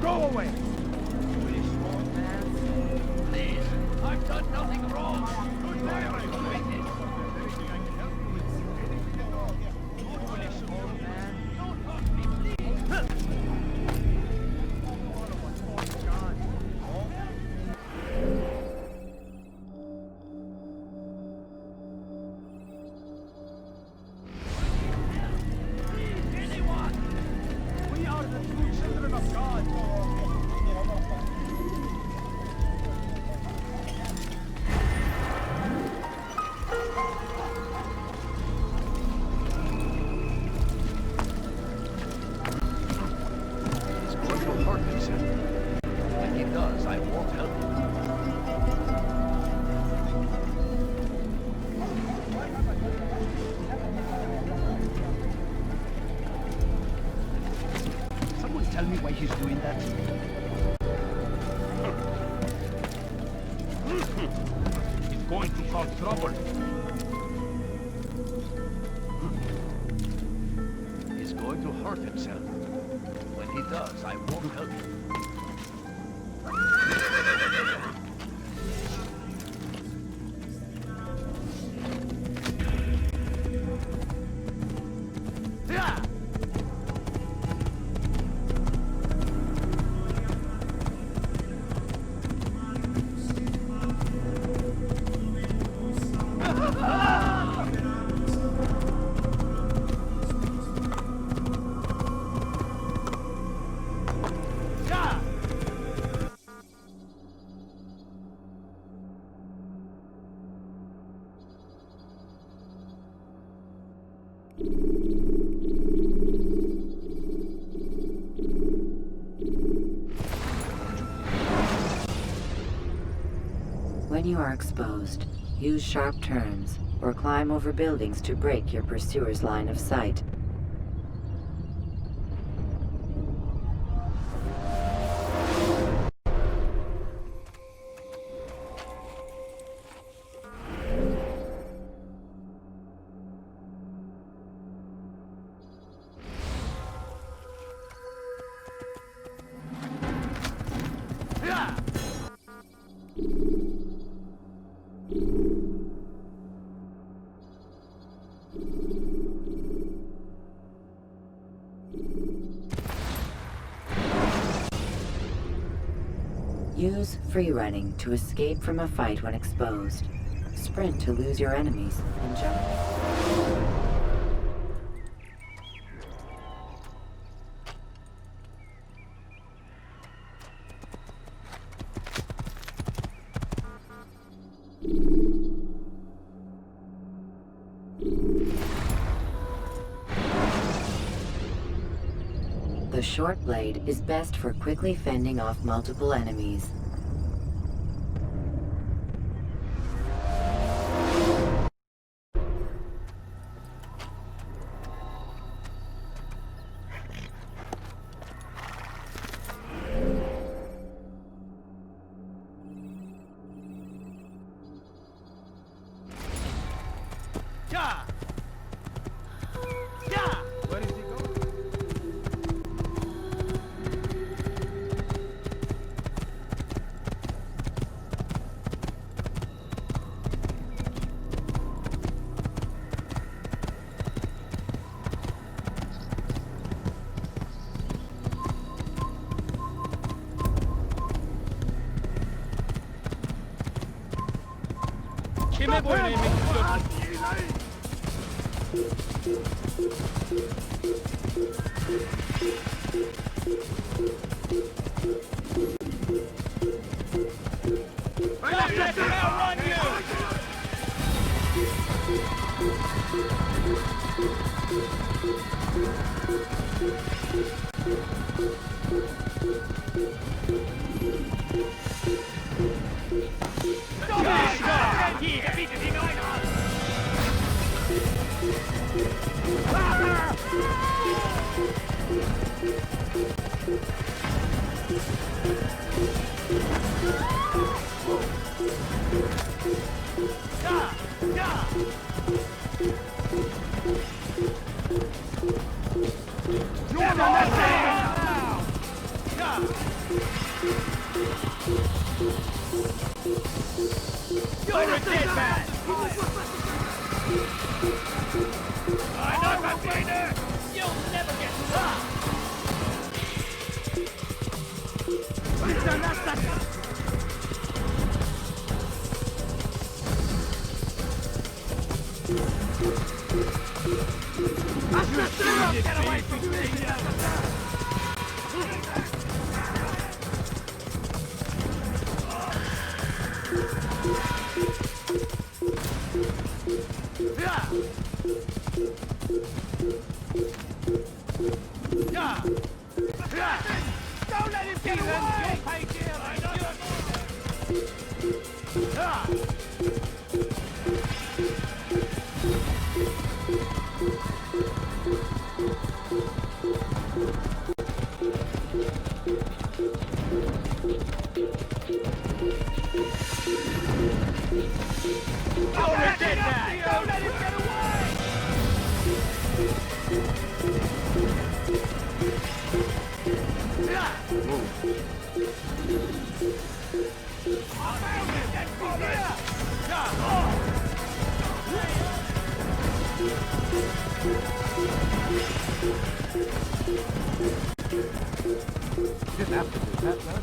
Go away! Please, I've done nothing wrong. Why are you doing this? Foolish old man. Don't hurt me, please. Anyone? We are the true children of God! He's going to hurt himself. When he does, I won't help him. Someone tell me why he's doing that? He's going to cause trouble. He's going to hurt himself. When he does, I won't help him. When you are exposed, use sharp turns or climb over buildings to break your pursuer's line of sight. Use free running to escape from a fight when exposed. Sprint to lose your enemies, and jump. The short blade is best for quickly fending off multiple enemies. Where is he going? Kime boyun eğmek istiyorsun? Yeah! Get away from me! Don't let him get away! Don't let him get away! Didn't have to do that, huh?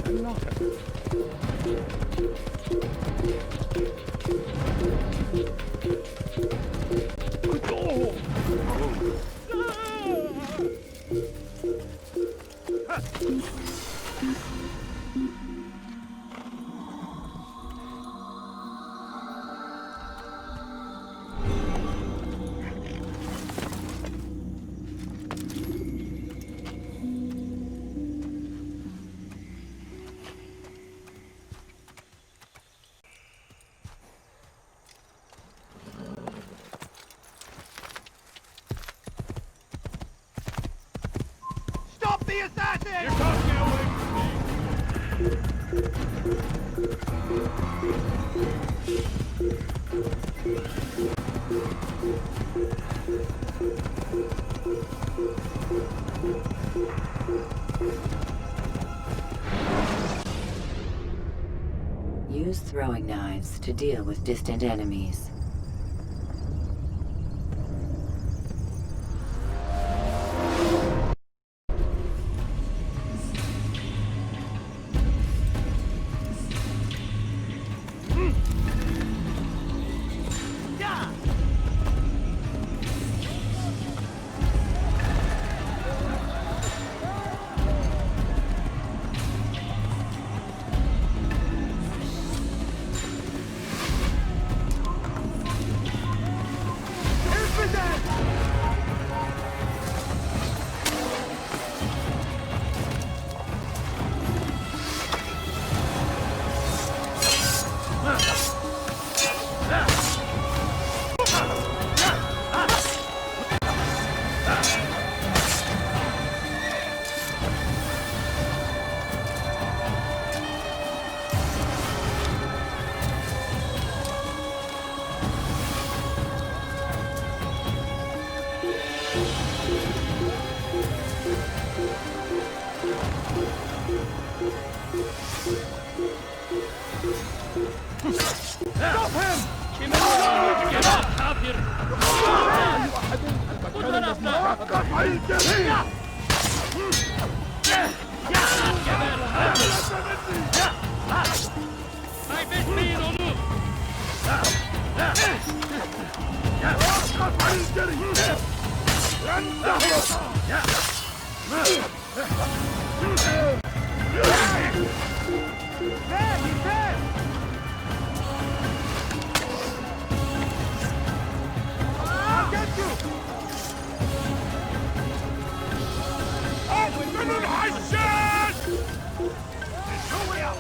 I'm not. Stop the assassin! You're talking away from me! Use throwing knives to deal with distant enemies. Stop him! I'll get you! There's no way out!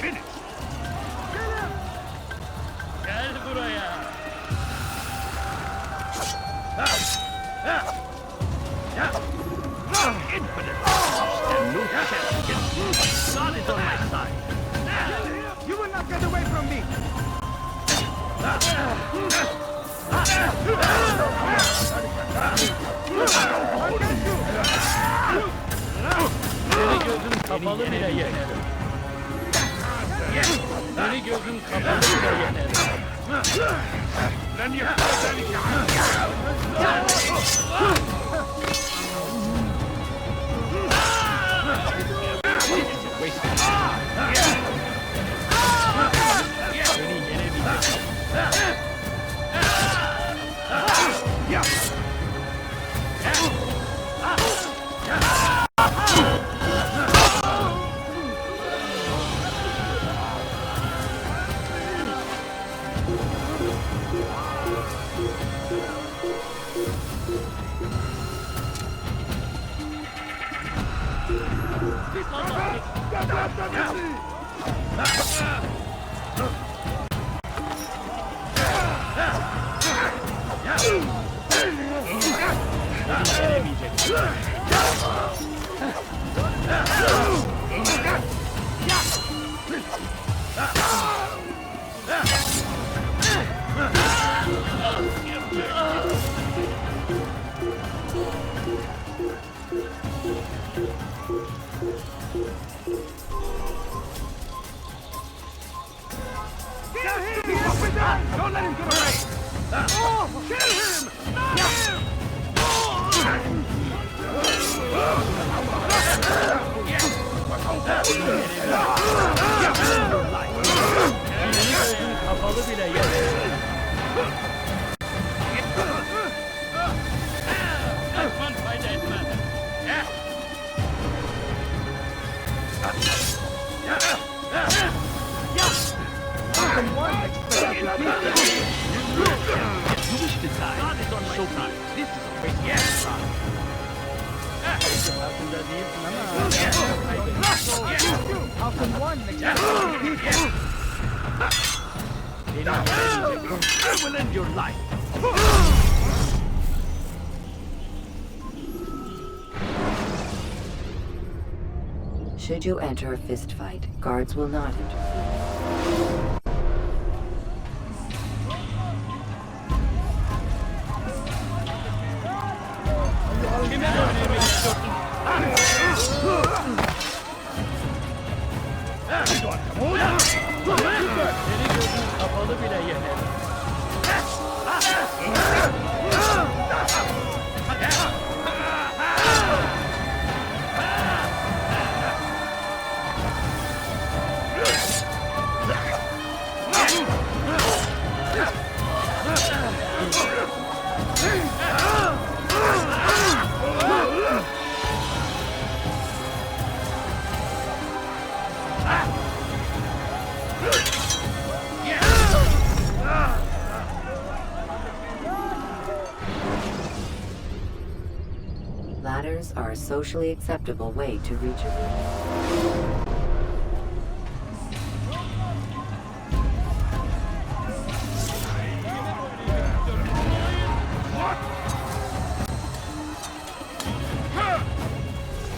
Finish! Gel buraya. لن يحدث ذلك. Don't let him get away! Oh, kill him! Not him! Kapalı bile yer. Kaçman fayda etmez. You wish to die. So time. This is a waste of time. How can one I will end your life. Should you enter a fistfight, guards will not interfere. Kapalı bile yeter. Ladders are a socially acceptable way to reach a room.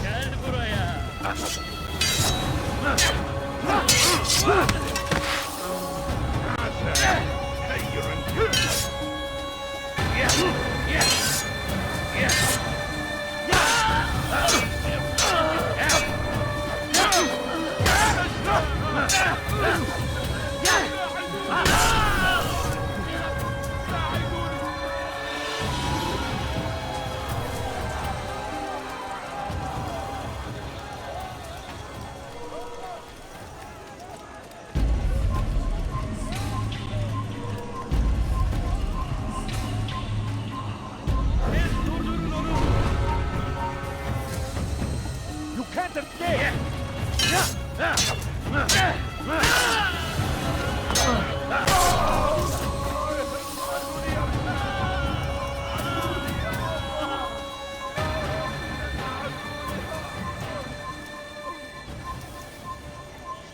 Gel buraya. You can't escape!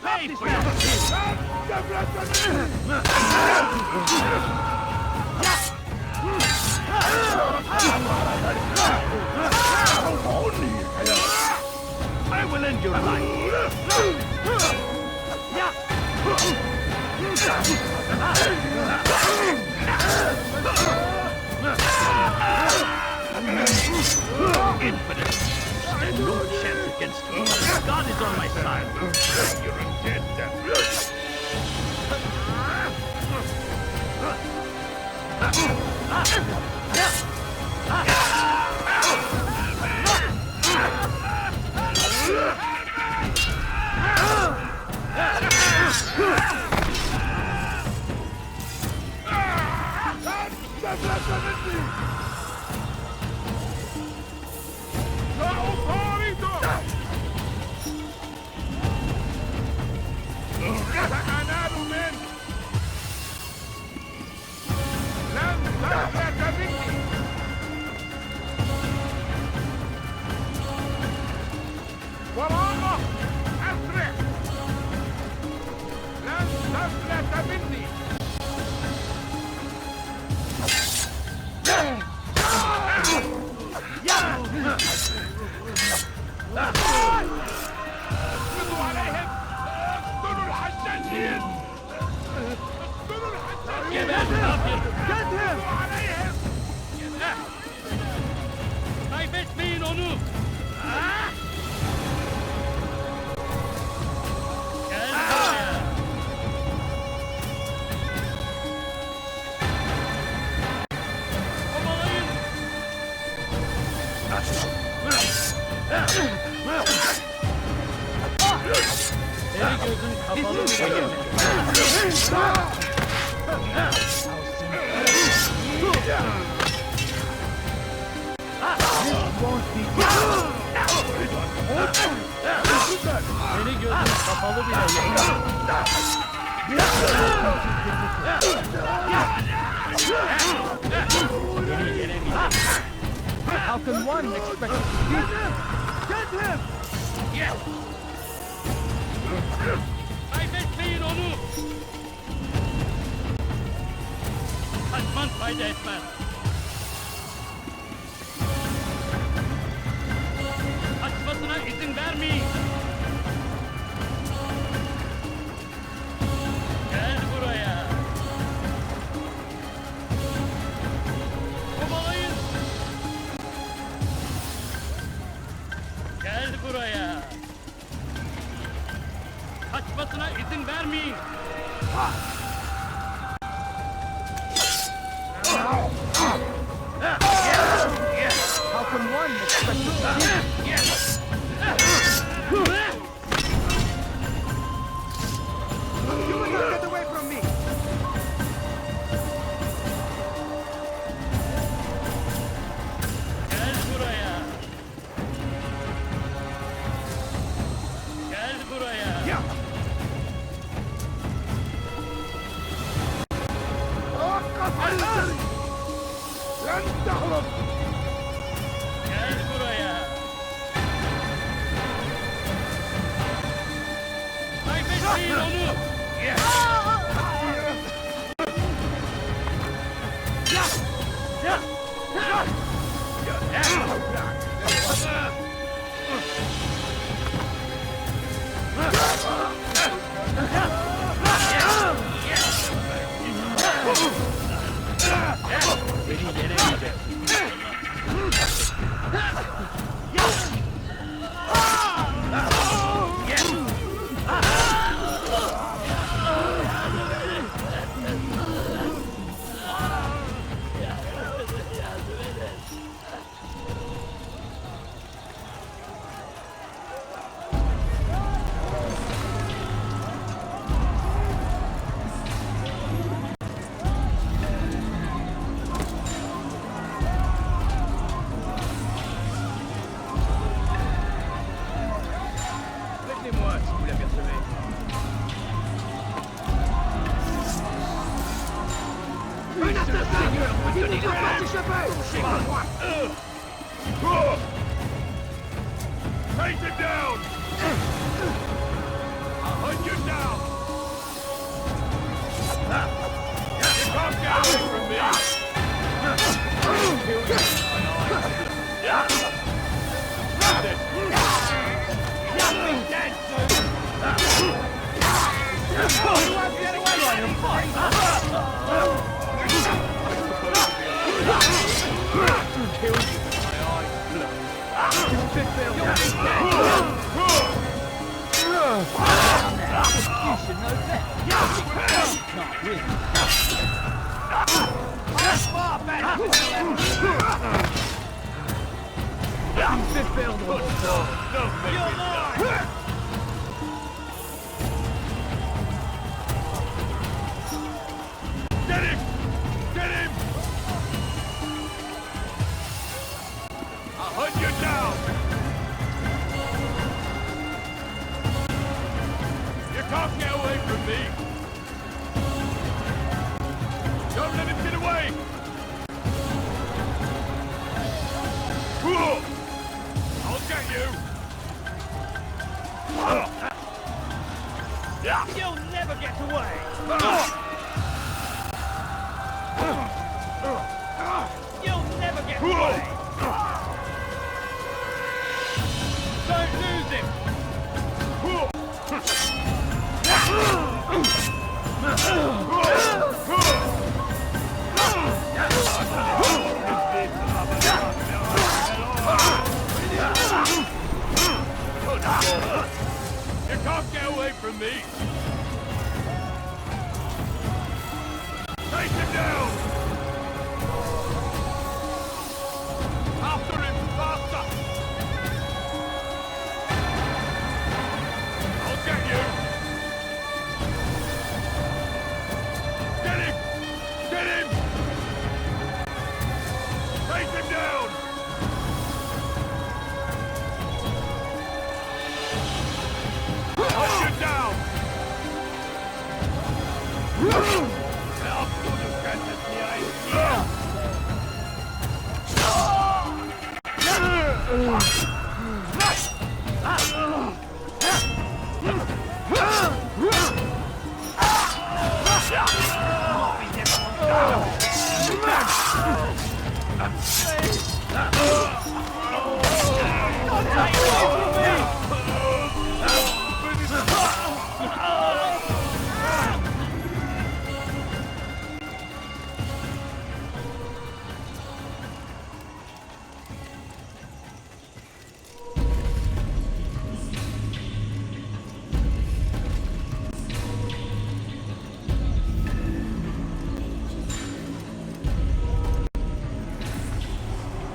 Stay for I will end your life. Infinite. Stand no chance against me. God is on my side. You're a dead devil. Kaybetmeyin onu. Gel buraya. Kovalayın. Eli gözün kapalı bir Seni gözün kapalı bile How can one expect to beat him? Get him! Kaybetmeyin onu. Kaçman fayda etmez. Kaçmasına izin vermeyin. Gel buraya. Kovalayın. Gel buraya. Kaçmasına izin vermeyin. How can one expect to beat him? You will not get away from me! Gel buraya. Gel buraya. Gel buraya. Kaybetmeyin onu. Beni yenemeyeceksin. Laissez-moi si vous l'apercevez. Un assassin! Il ne peut pas s'échapper! Take it down! I'll hunt you down! You can't get away from me! You'll be dead soon! You won't get away from him! Kill you with my eyes closed. You should feel that. You should know that. You can't win. Get him! Get him! I'll hunt you down! You can't get away from me! Don't let him get away! Whoa! I'll get you! You'll never get away! You'll never get away! Don't lose him! You can't get away from me! Take him down! After him, faster! I'll get you! Get him! Get him! Take him down! Hunt you down!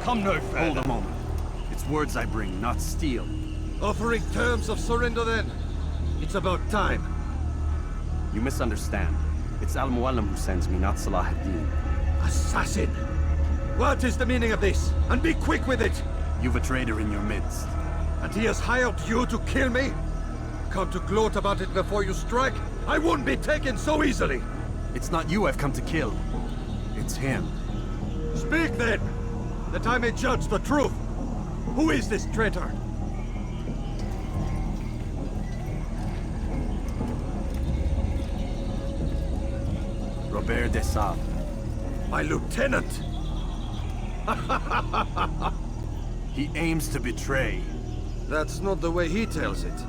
Come no further. Hold a moment. It's words I bring, not steel. Offering terms of surrender then? It's about time. You misunderstand. It's Al-Mualim who sends me, not Salah ad-Din. Assassin! What is the meaning of this? And be quick with it! You've a traitor in your midst. And he has hired you to kill me? Come to gloat about it before you strike? I won't be taken so easily! It's not you I've come to kill. It's him. Speak then, that I may judge the truth. Who is this traitor? Robert de Sable. My lieutenant! He aims to betray. That's not the way he tells it.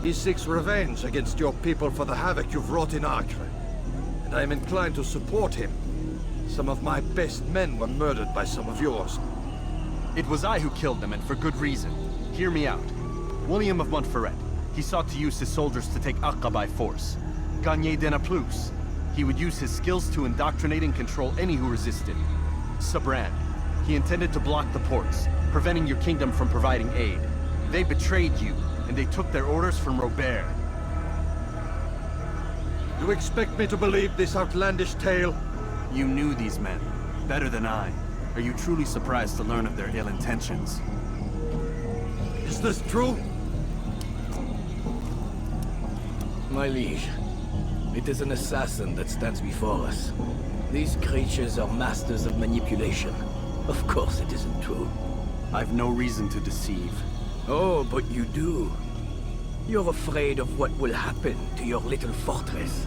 He seeks revenge against your people for the havoc you've wrought in Acre. And I am inclined to support him. Some of my best men were murdered by some of yours. It was I who killed them, and for good reason. Hear me out. William of Montferrat. He sought to use his soldiers to take Acre by force. Gagné de Naplouse. He would use his skills to indoctrinate and control any who resisted. Sabran. He intended to block the ports, preventing your kingdom from providing aid. They betrayed you, and they took their orders from Robert. You expect me to believe this outlandish tale? You knew these men, better than I. Are you truly surprised to learn of their ill intentions? Is this true? My liege, it is an assassin that stands before us. These creatures are masters of manipulation. Of course it isn't true. I've no reason to deceive. Oh, but you do. You're afraid of what will happen to your little fortress.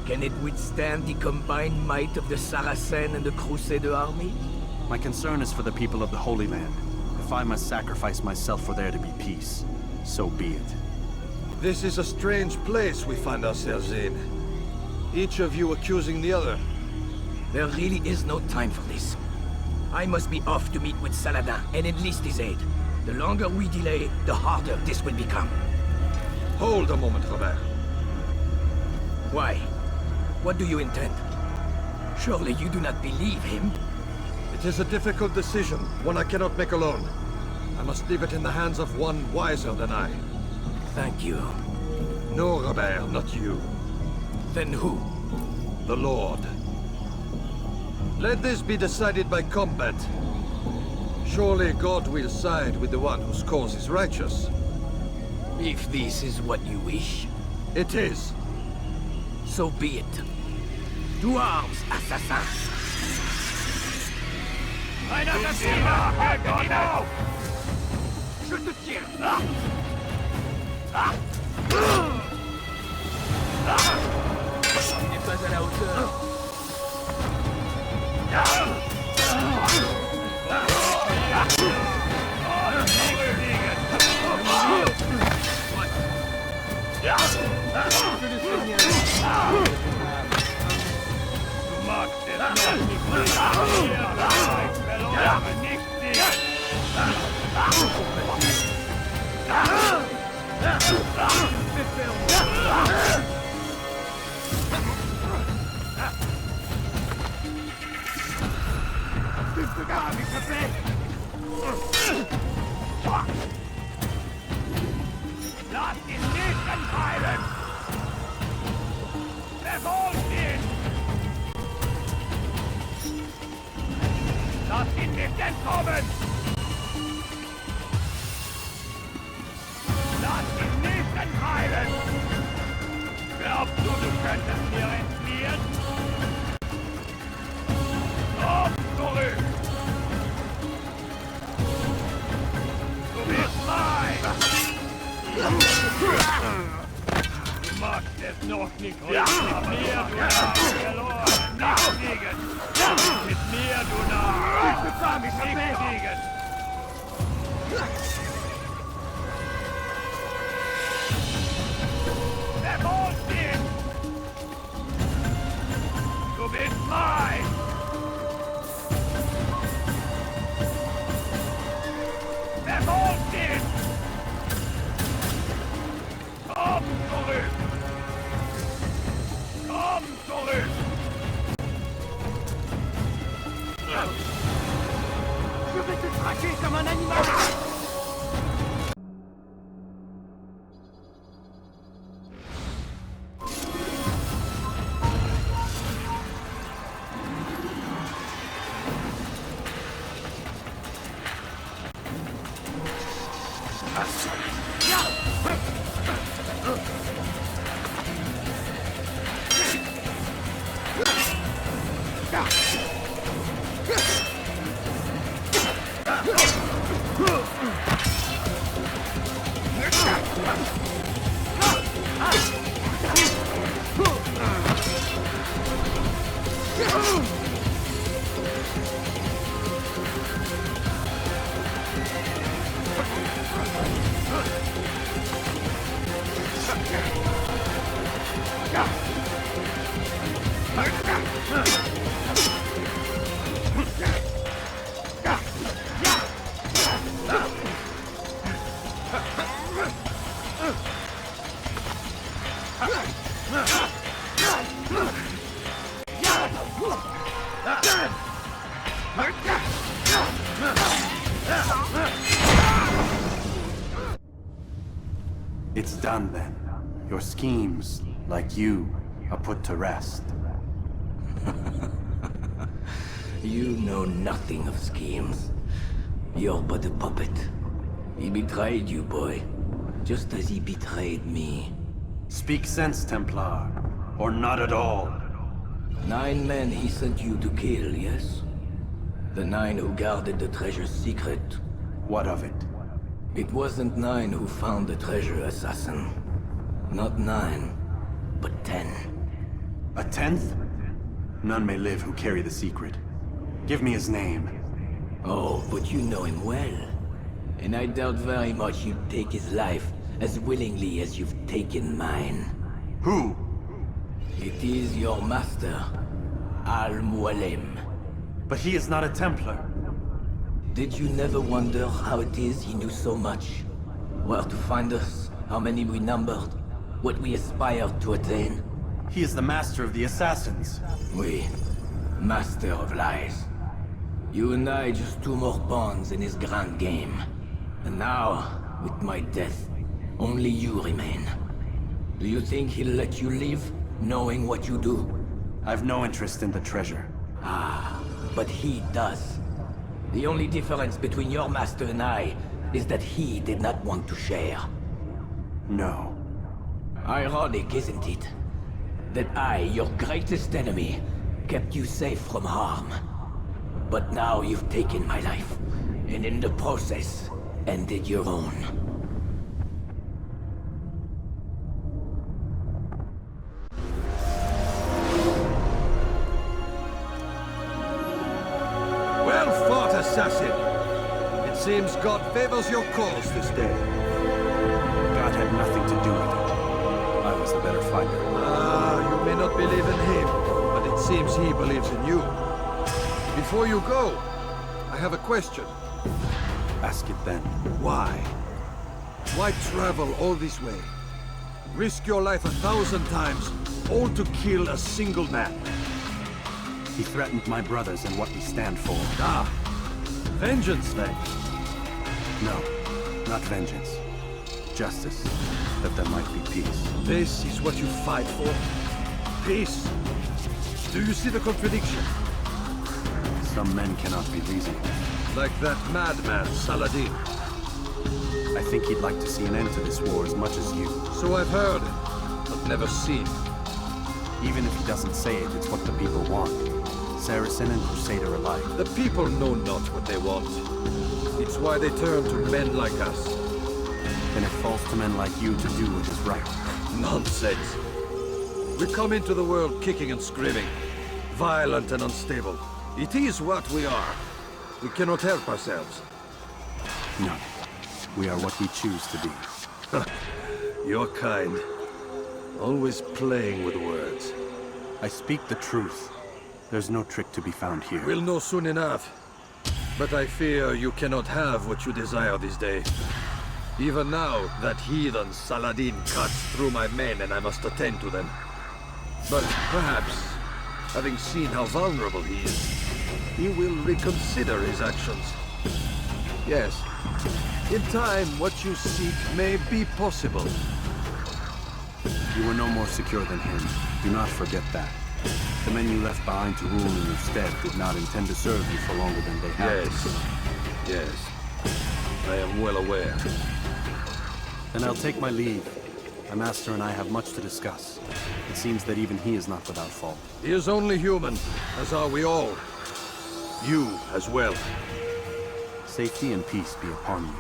Can it withstand the combined might of the Saracen and the Crusader army? My concern is for the people of the Holy Land. If I must sacrifice myself for there to be peace, so be it. This is a strange place we find ourselves in. Each of you accusing the other. There really is no time for this. I must be off to meet with Saladin and enlist his aid. The longer we delay, the harder this will become. Hold a moment, Robert. Why? What do you intend? Surely you do not believe him? It is a difficult decision, one I cannot make alone. I must leave it in the hands of one wiser than I. Thank you. No, Robert, not you. Then who? The Lord. Let this be decided by combat. Surely God will side with the one whose cause is righteous. If this is what you wish, It is. so be it. To arms, assassins! Ein Assassiner! Genau! Je te tiens! Il n'est pas à la hauteur. Du magst es noch nicht mehr, mein Verloren nicht sehen. Bist du gar nicht perfekt? Lass ihn nicht entfallen! Verfolgt ihn! Lass ihn nicht entkommen! Lass ihn nicht entfallen! Glaubst du, du könntest mir entfliehen? Komm zurück! Du bist mein! Du magst es noch nicht wissen. Mit mir, du Narr, verloren, nicht siegen. Mit mir, du Narr, nicht siegen. Verfolgt ihn! Du bist mein! Verfolgt ihn! Komm zurück! Komm zurück! Je vais te traquer comme un animal! It's done then. Your schemes, like you, are put to rest. You know nothing of schemes. You're but a puppet. He betrayed you, boy. Just as he betrayed me. Speak sense, Templar. Or not at all. 9 men he sent you to kill, yes? The 9 who guarded the treasure's secret. What of it? It wasn't 9 who found the treasure, assassin. Not 9, but 10. A 10th? None may live who carry the secret. Give me his name. Oh, but you know him well. And I doubt very much you'd take his life as willingly as you've taken mine. Who? It is your master, Al-Mualim. But he is not a Templar. Did you never wonder how it is he knew so much? Where to find us, how many we numbered, what we aspired to attain? He is the master of the assassins. Oui. Master of lies. You and I just two more pawns in his grand game. And now, with my death, only you remain. Do you think he'll let you live, knowing what you do? I've no interest in the treasure. Ah, but he does. The only difference between your master and I is that he did not want to share. No. Ironic, isn't it? That I, your greatest enemy, kept you safe from harm. But now you've taken my life, and in the process, ended your own. Well fought, assassin. It seems God favors your cause this day. God had nothing to do with it. I was the better fighter. Ah, you may not believe in him, but it seems he believes in you. Before you go, I have a question. Ask it then. Why? Why travel all this way? Risk your life 1,000 times, all to kill a single man. He threatened my brothers and what we stand for. Ah, vengeance then. No, not vengeance. Justice, that there might be peace. This is what you fight for? Peace? Do you see the contradiction? Some men cannot be reasonable. Like that madman, Saladin. I think he'd like to see an end to this war as much as you. So I've heard, but never seen. Even if he doesn't say it, it's what the people want. Saracen and Crusader alike. The people know not what they want. It's why they turn to men like us. And it falls to men like you to do what is right. Nonsense. We come into the world kicking and screaming, violent and unstable. It is what we are. We cannot help ourselves. No. We are what we choose to be. Your kind. Always playing with words. I speak the truth. There's no trick to be found here. We'll know soon enough. But I fear you cannot have what you desire this day. Even now, that heathen Saladin cuts through my men and I must attend to them. But perhaps, having seen how vulnerable he is, he will reconsider his actions. Yes, in time, what you seek may be possible. You were no more secure than him. Do not forget that. The men you left behind to rule in your stead did not intend to serve you for longer than they had. Yes. I am well aware. Then I'll take my leave. My master and I have much to discuss. It seems that even he is not without fault. He is only human, as are we all. You as well. Safety and peace be upon you.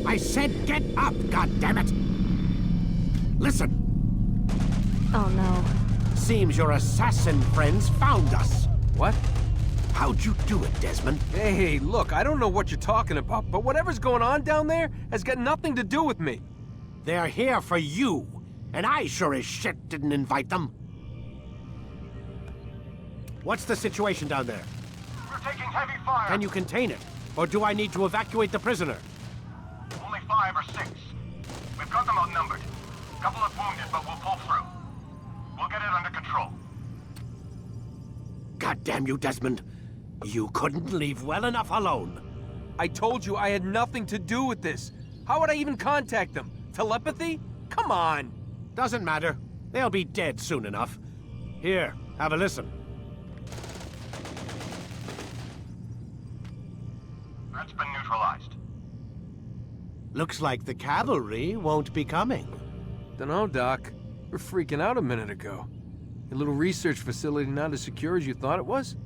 I said get up, goddammit! Listen! Oh no. Seems your assassin friends found us. What? How'd you do it, Desmond? Hey, look, I don't know what you're talking about, but whatever's going on down there has got nothing to do with me. They're here for you, and I sure as shit didn't invite them. What's the situation down there? We're taking heavy fire. Can you contain it? Or do I need to evacuate the prisoner? Only 5 or 6. We've got them outnumbered. Couple of wounded, but we'll pull through. We'll get it under control. God damn you, Desmond. You couldn't leave well enough alone. I told you I had nothing to do with this. How would I even contact them? Telepathy? Come on. Doesn't matter. They'll be dead soon enough. Here, have a listen. Threat's been neutralized. Looks like the cavalry won't be coming. Dunno, Doc. We're freaking out a minute ago. Your little research facility not as secure as you thought it was?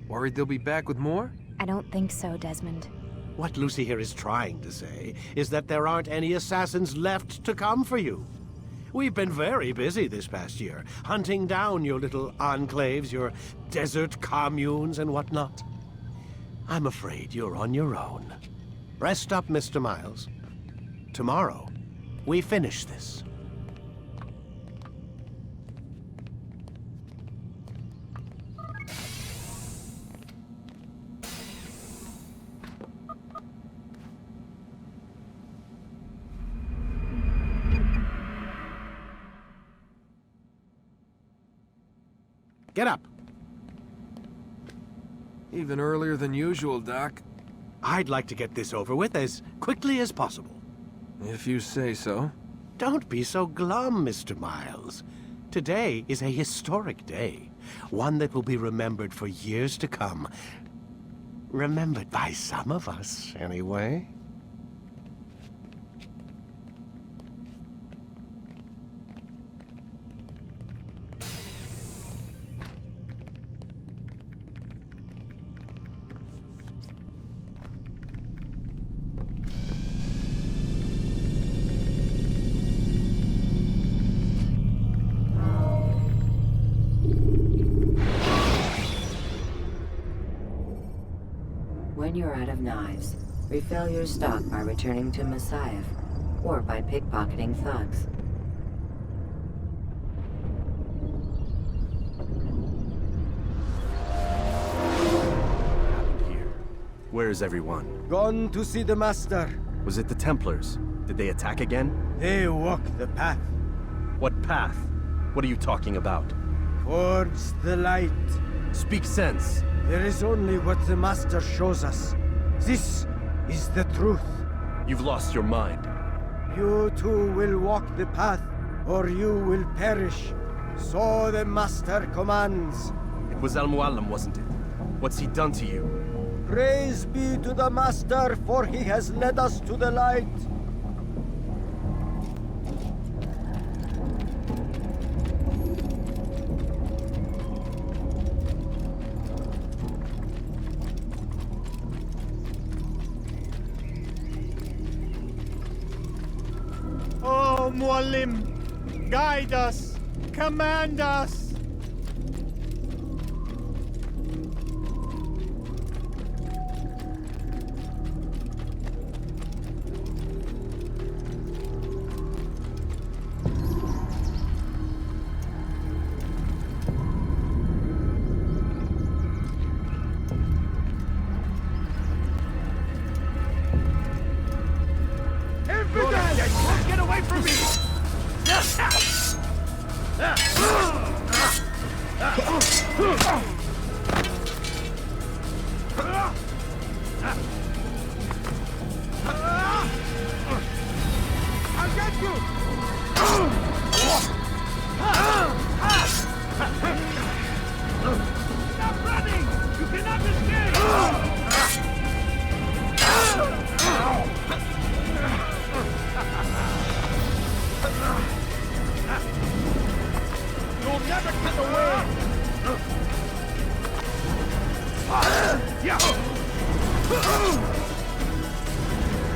Worried they'll be back with more? I don't think so, Desmond. What Lucy here is trying to say is that there aren't any assassins left to come for you. We've been very busy this past year, hunting down your little enclaves, your desert communes and whatnot. I'm afraid you're on your own. Rest up, Mr. Miles. Tomorrow, we finish this. Get up. Even earlier than usual, Doc. I'd like to get this over with as quickly as possible. If you say so. Don't be so glum, Mr. Miles. Today is a historic day. One that will be remembered for years to come. Remembered by some of us, anyway. When you're out of knives, refill your stock by returning to Messiah, or by pickpocketing thugs. Here. Where is everyone? Gone to see the Master. Was it the Templars? Did they attack again? They walk the path What path? What are you talking about? towards the light. Speak sense. There is only what the Master shows us. This is the truth. You've lost your mind. You too will walk the path, or you will perish. So the Master commands. It was Al-Mualim, wasn't it? What's he done to you? Praise be to the Master, for he has led us to the light. Oh, Mualim, guide us, command us. Get away from me! I'll get you! Stop running! You cannot escape! You'll never get away!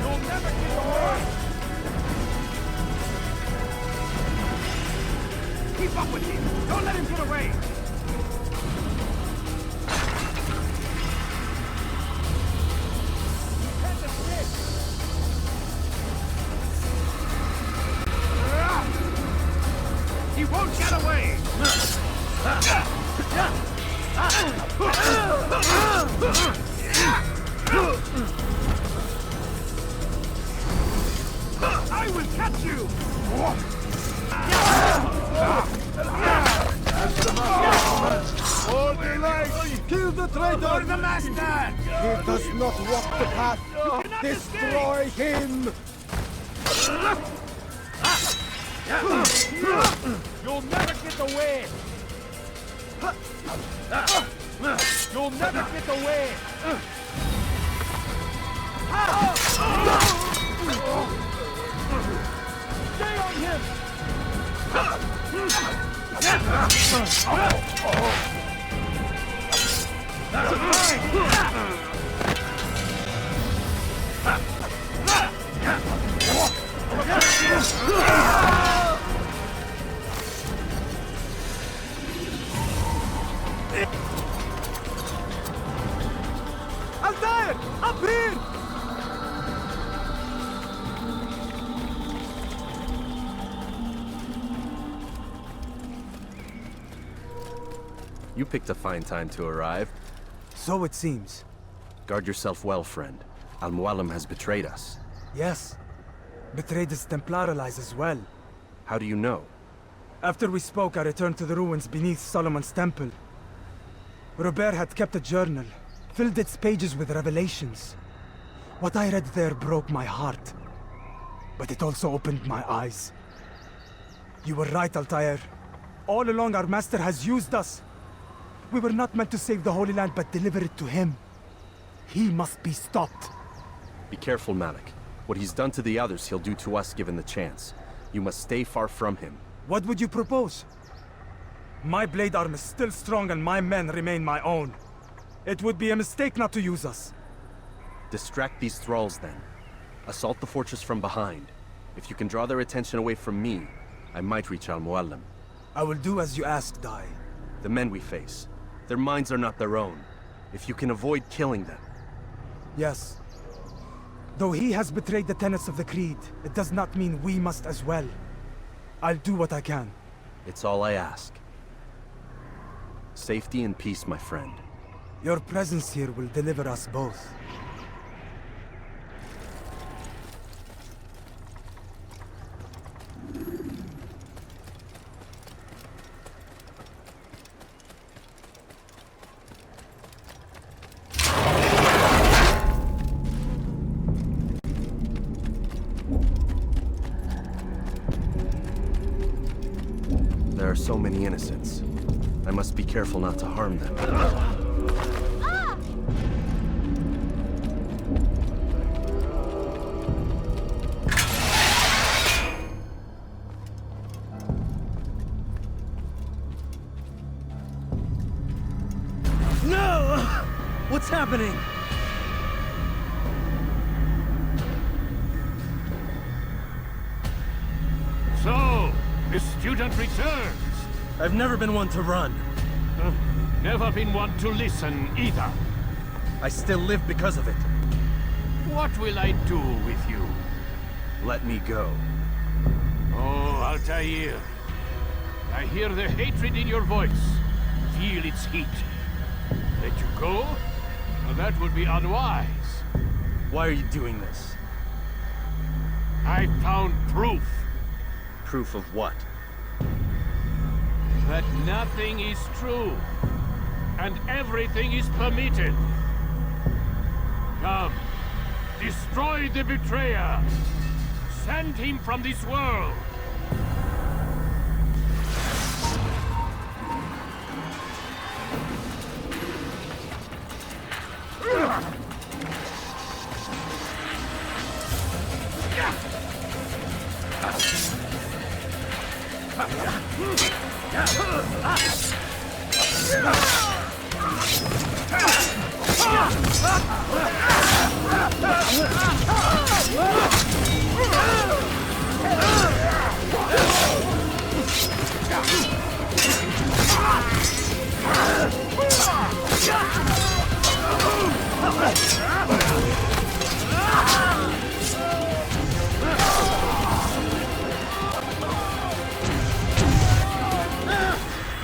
You'll never get away! Keep up with him! Don't let him get away! You can't escape! He won't get away! I will catch you! Hold the light! Kill the traitor! For the Master! He does not walk the path. Destroy him! You'll never get away! You'll never get away! Stay on him! Altair! Up here! You picked a fine time to arrive. So it seems. Guard yourself well, friend. Al-Mualim has betrayed us. Yes. Betrayed his Templar allies as well. How do you know? After we spoke, I returned to the ruins beneath Solomon's temple. Robert had kept a journal, filled its pages with revelations. What I read there broke my heart. But it also opened my eyes. You were right, Altair. All along our master has used us. We were not meant to save the Holy Land, but deliver it to him. He must be stopped. Be careful, Malik. What he's done to the others, he'll do to us given the chance. You must stay far from him. What would you propose? My blade arm is still strong and my men remain my own. It would be a mistake not to use us. Distract these thralls, then. Assault the fortress from behind. If you can draw their attention away from me, I might reach Al-Mualim. I will do as you ask, Dai. The men we face, their minds are not their own. If you can avoid killing them. Yes. Though he has betrayed the tenets of the Creed, it does not mean we must as well. I'll do what I can. It's all I ask. Safety and peace, my friend. Your presence here will deliver us both. There are so many innocents. I must be careful not to harm them. No! What's happening? So, the student returns. I've never been one to run. Never been one to listen either. I still live because of it. What will I do with you? Let me go. Oh, Altair. I hear the hatred in your voice. Feel its heat. Let you go? Well, that would be unwise. Why are you doing this? I found proof. Proof of what? That nothing is true. And everything is permitted. Come. Destroy the betrayer. Send him from this world.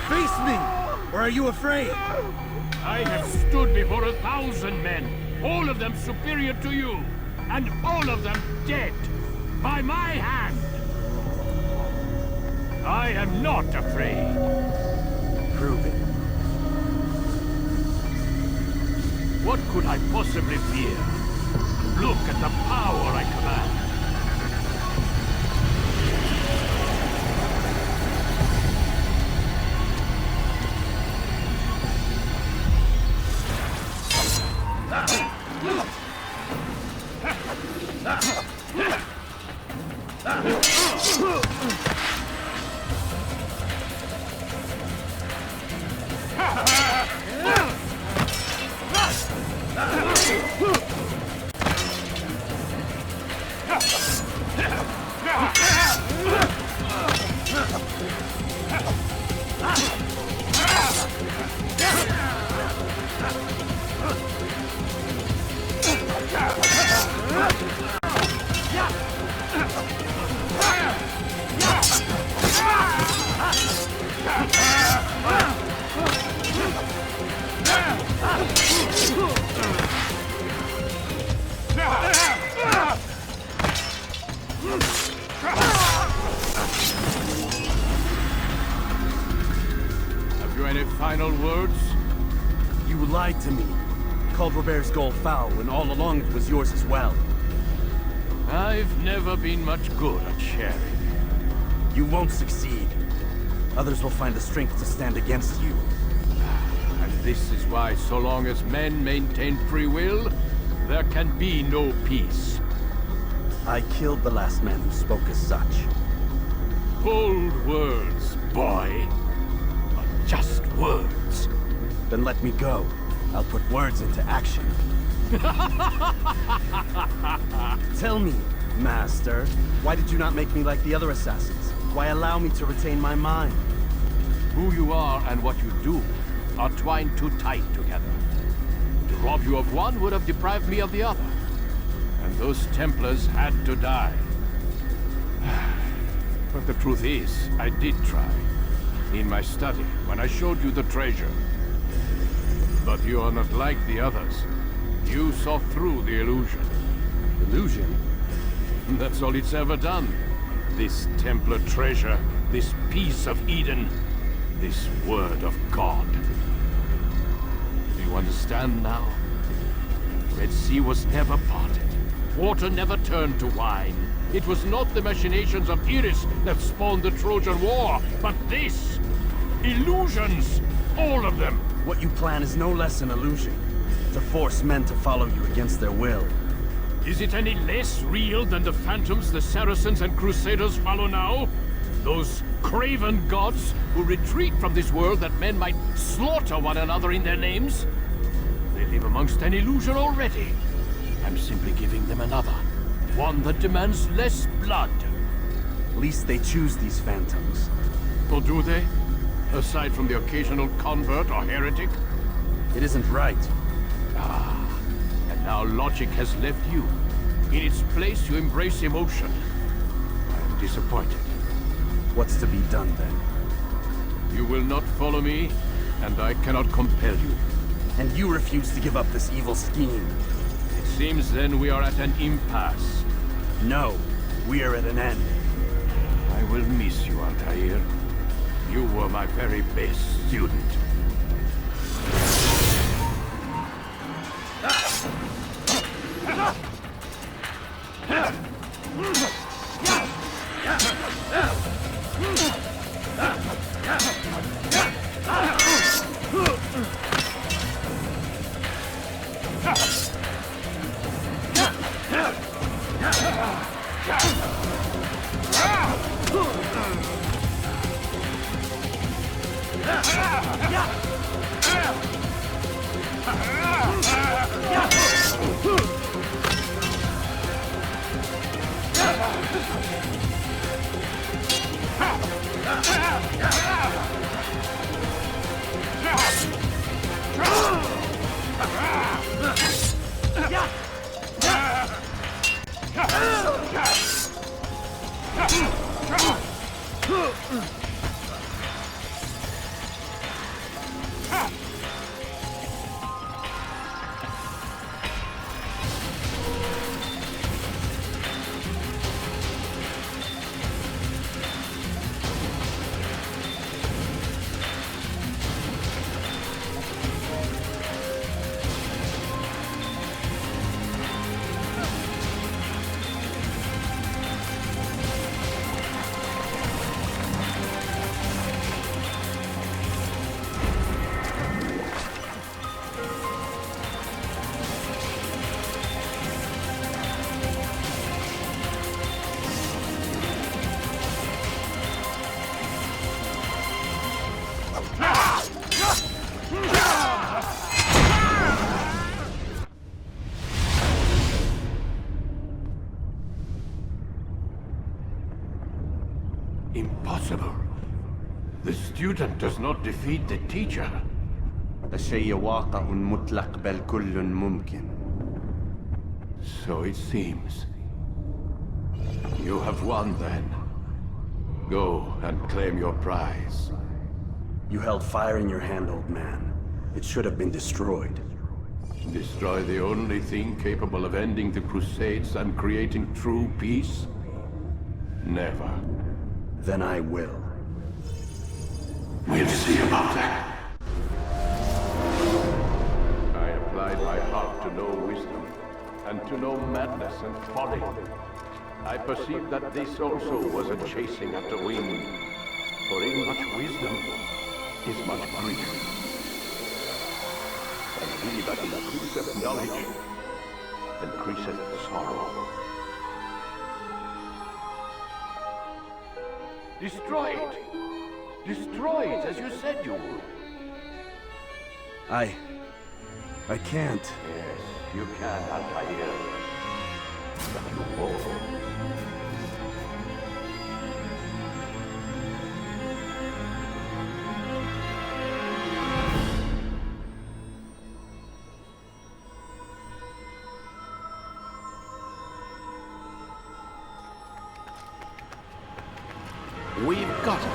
Face me! Or are you afraid? I have stood before 1,000 men, all of them superior to you, and all of them dead, by my hand. I am not afraid. Prove it. What could I possibly fear? Look at the power I command. Have you any final words? You lied to me. Called Robert's goal foul when all along it was yours as well. I've never been much good at sharing. You won't succeed. Others will find the strength to stand against you. And this is why, so long as men maintain free will, there can be no peace. I killed the last man who spoke as such. Bold words, boy. But just words. Then let me go. I'll put words into action. Tell me, Master, why did you not make me like the other assassins? Why allow me to retain my mind? Who you are and what you do are twined too tight together. To rob you of one would have deprived me of the other. And those Templars had to die. But the truth is, I did try. In my study, when I showed you the treasure. But you are not like the others. You saw through the illusion. Illusion? That's all it's ever done. This Templar treasure, this piece of Eden, this word of God. Do you understand now? Red Sea was never parted. Water never turned to wine. It was not the machinations of Iris that spawned the Trojan War, but this! Illusions! All of them! What you plan is no less an illusion. To force men to follow you against their will. Is it any less real than the phantoms the Saracens and Crusaders follow now? Those craven gods who retreat from this world that men might slaughter one another in their names? They live amongst an illusion already. I'm simply giving them another. One that demands less blood. At least they choose these phantoms. Or do they? Aside from the occasional convert or heretic? It isn't right. Ah, and now logic has left you. In its place, you embrace emotion. I'm disappointed. What's to be done then? You will not follow me, and I cannot compel you. And you refuse to give up this evil scheme. It seems then we are at an impasse. No, we are at an end. I will miss you, Altair. You were my very best student. Impossible. The student does not defeat the teacher. الشيء واقع مطلق بل كل ممكن. So it seems. You have won then. Go and claim your prize. You held fire in your hand, old man. It should have been destroyed. Destroy the only thing capable of ending the Crusades and creating true peace? Never. Then I will. We'll see about that. and to know madness and folly. I perceived that this also was a chasing after wind, for in much wisdom is much grief. And he that increaseth knowledge increaseth sorrow. Destroy it! Destroy it, as you said you would. I can't. Yes, you can, Altair. But you won't. We've got it.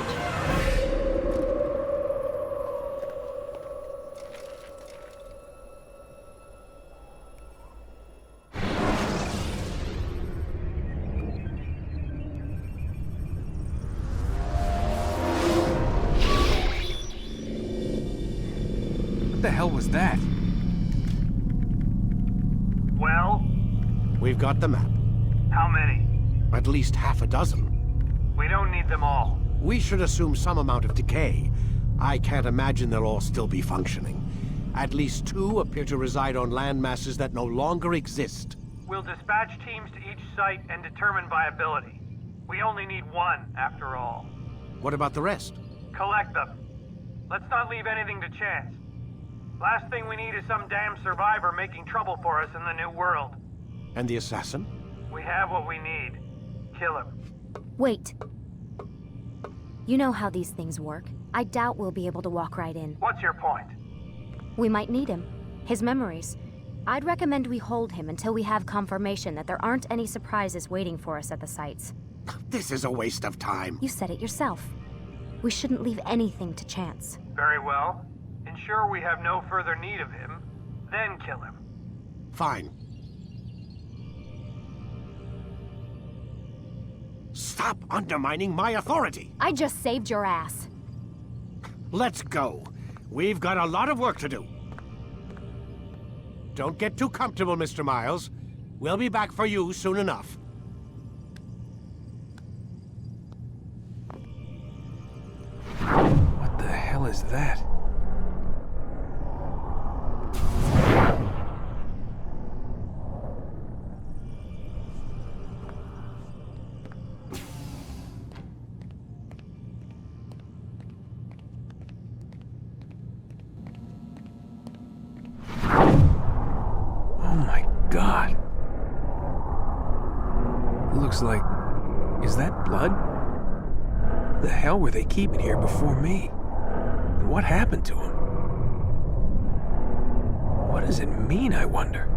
What the hell was that? Well? We've got the map. How many? At least half a dozen. We don't need them all. We should assume some amount of decay. I can't imagine they'll all still be functioning. At least 2 appear to reside on land masses that no longer exist. We'll dispatch teams to each site and determine viability. We only need 1, after all. What about the rest? Collect them. Let's not leave anything to chance. Last thing we need is some damn survivor making trouble for us in the new world. And the assassin? We have what we need. Kill him. Wait. You know how these things work. I doubt we'll be able to walk right in. What's your point? We might need him. His memories. I'd recommend we hold him until we have confirmation that there aren't any surprises waiting for us at the sites. This is a waste of time. You said it yourself. We shouldn't leave anything to chance. Very well. Ensure we have no further need of him, then kill him. Fine. Stop undermining my authority! I just saved your ass. Let's go. We've got a lot of work to do. Don't get too comfortable, Mr. Miles. We'll be back for you soon enough. What the hell is that? God. Looks like... Is that blood? The hell were they keeping here before me? And what happened to him? What does it mean, I wonder?